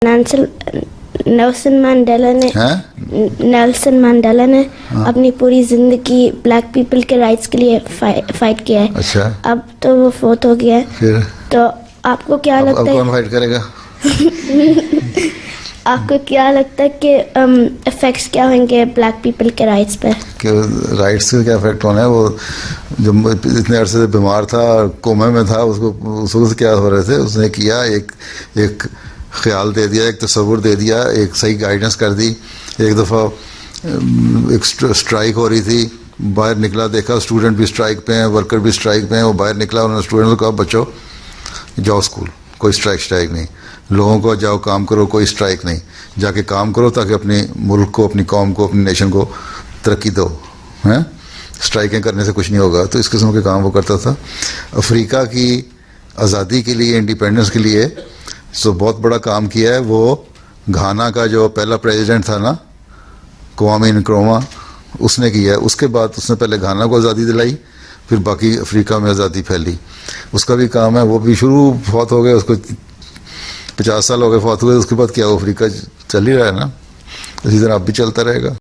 Nelson Mandela ने अपनी पूरी जिंदगी ब्लैक पीपल के राइट्स के लिए फाइट किया है। अच्छा, अब तो वो फोत हो गया है। फिर तो आपको क्या लगता है, कौन फाइट करेगा? आपको क्या लगता है कि इफेक्ट्स क्या होंगे ब्लैक पीपल के राइट्स पे? कि राइट्स के क्या इफेक्ट होना है? वो जब इतने अरसे से बीमार था, कोमे में था, उसको से क्या हो रहे थे, उसने किया एक ख्याल दे दिया, एक तस्वुर दे दिया, एक सही गाइडेंस कर दी। एक दफ़ा एक स्ट्राइक हो रही थी, बाहर निकला, देखा स्टूडेंट भी स्ट्राइक पे हैं, वर्कर भी स्ट्राइक पे हैं। वो बाहर निकला, उन्होंने स्टूडेंट को कहा बच्चों जाओ स्कूल, कोई स्ट्राइक नहीं, लोगों को जाओ काम करो, कोई स्ट्राइक नहीं, जाके काम करो ताकि अपने मुल्क को, अपनी कौम को, अपनी नेशन को तरक्की दो, हैं? स्ट्राइकें करने से कुछ नहीं होगा। तो इस किस्म के काम वो करता था। अफ्रीका की आज़ादी के लिए, इंडिपेंडेंस के लिए सो बहुत बड़ा काम किया है। वो घाना का जो पहला प्रेसिडेंट था ना, क्वामे नक्रुमा, उसने किया है। उसके बाद उसने पहले घाना को आज़ादी दिलाई, फिर बाकी अफ्रीका में आज़ादी फैली। उसका भी काम है, वो भी शुरू फौत हो गए, उसको 50 साल हो गए फौत हुए। उसके बाद क्या, अफ्रीका चल ही रहा है ना, इसी तरह अब भी चलता रहेगा।